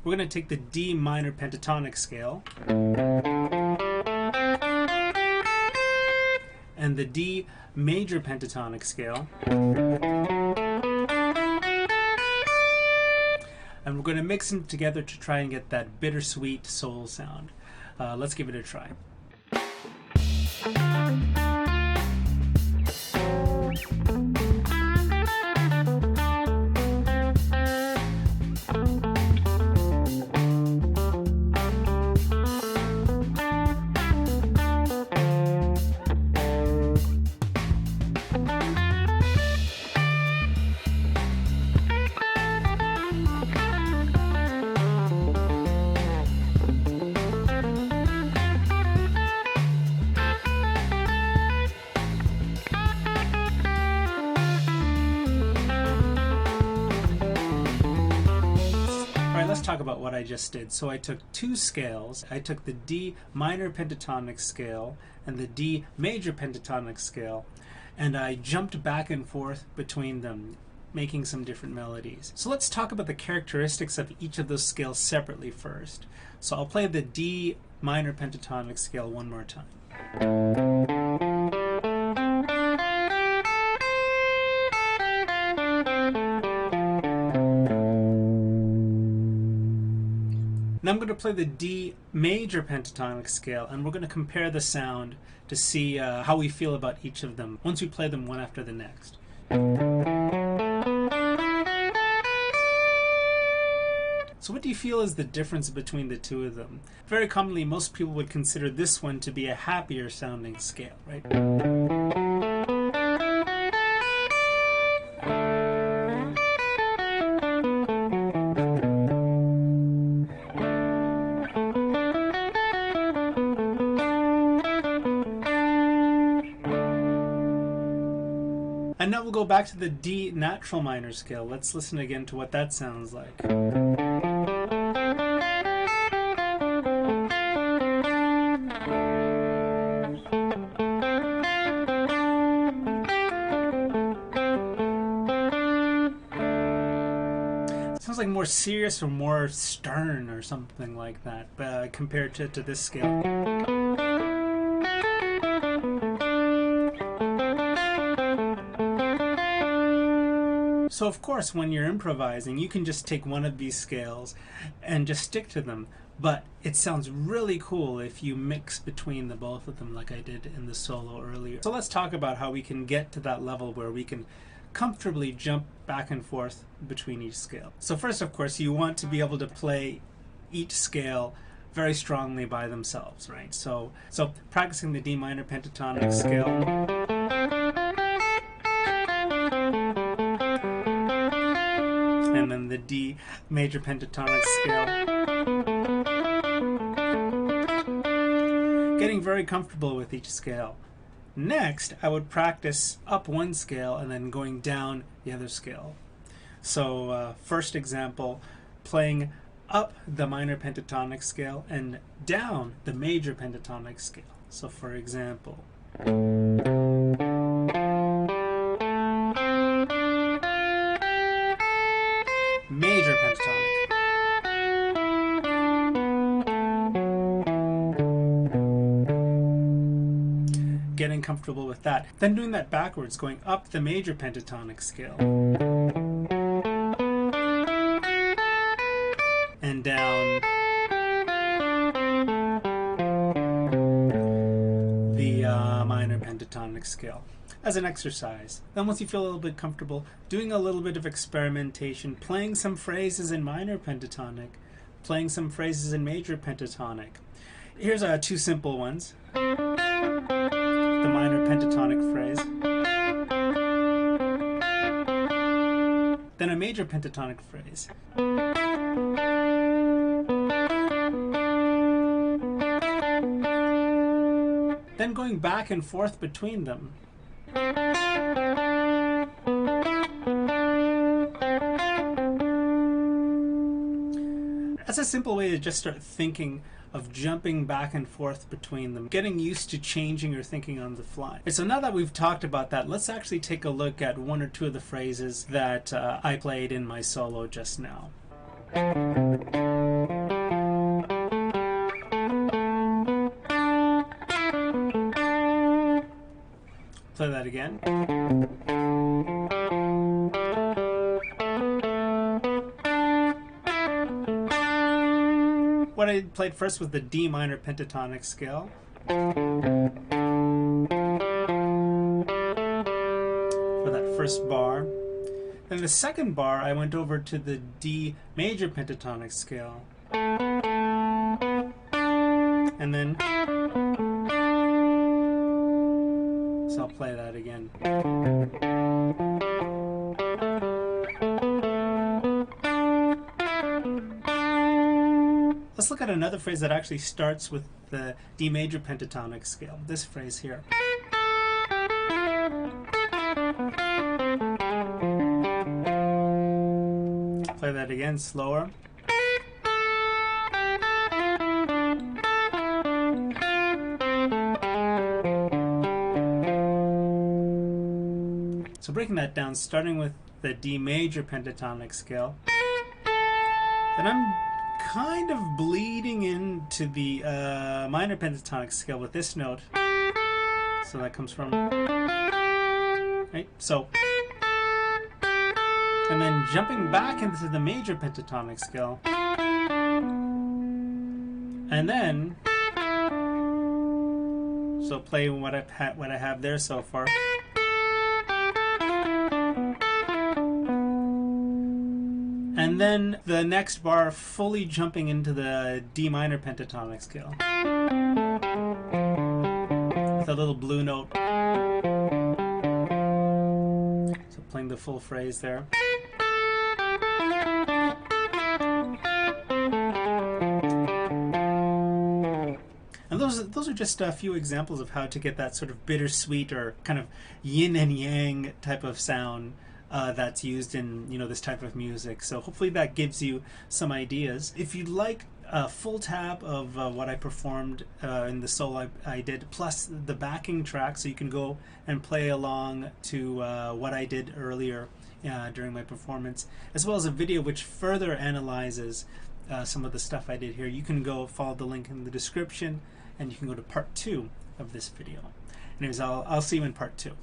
we're going to take the D minor pentatonic scale and the D major pentatonic scale, and we're going to mix them together to try and get that bittersweet soul sound. Let's give it a try. Let's talk about what I just did. So I took two scales. I took the D minor pentatonic scale and the D major pentatonic scale, and I jumped back and forth between them, making some different melodies. So let's talk about the characteristics of each of those scales separately first. So I'll play the D minor pentatonic scale one more time. Now I'm going to play the D major pentatonic scale, and we're going to compare the sound to see how we feel about each of them once we play them one after the next. So what do you feel is the difference between the two of them? Very commonly, most people would consider this one to be a happier sounding scale, right? And now we'll go back to the D natural minor scale. Let's listen again to what that sounds like. It sounds like more serious or more stern or something like that compared to this scale. So of course, when you're improvising, you can just take one of these scales and just stick to them. But it sounds really cool if you mix between the both of them like I did in the solo earlier. So let's talk about how we can get to that level where we can comfortably jump back and forth between each scale. So first, of course, you want to be able to play each scale very strongly by themselves, right? So practicing the D minor pentatonic scale. And then the D major pentatonic scale. Getting very comfortable with each scale. Next, I would practice up one scale and then going down the other scale. So first example, playing up the minor pentatonic scale and down the major pentatonic scale. So for example, major pentatonic. Getting comfortable with that. Then doing that backwards, going up the major pentatonic scale. And down the minor pentatonic scale as an exercise. Then once you feel a little bit comfortable, doing a little bit of experimentation, playing some phrases in minor pentatonic, playing some phrases in major pentatonic. Here's two simple ones. The minor pentatonic phrase. Then a major pentatonic phrase. Then going back and forth between them. That's a simple way to just start thinking of jumping back and forth between them, getting used to changing your thinking on the fly. So now that we've talked about that, let's actually take a look at one or two of the phrases that I played in my solo just now. that again. What I played first was the D minor pentatonic scale. For that first bar. Then the second bar, I went over to the D major pentatonic scale. And then, so I'll play that again. Let's look at another phrase that actually starts with the D major pentatonic scale. This phrase here. Play that again, slower. So breaking that down, starting with the D major pentatonic scale, then I'm kind of bleeding into the minor pentatonic scale with this note. So that comes from, right? So, and then jumping back into the major pentatonic scale, and then, so playing what I have there so far. And then the next bar fully jumping into the D minor pentatonic scale with a little blue note. So playing the full phrase there. And those are just a few examples of how to get that sort of bittersweet or kind of yin and yang type of sound that's used in this type of music. So hopefully that gives you some ideas. If you'd like a full tab of what I performed in the solo I did, plus the backing track, so you can go and play along to what I did earlier during my performance, as well as a video which further analyzes some of the stuff I did here, you can go follow the link in the description and you can go to part 2 of this video. Anyways, I'll see you in part 2.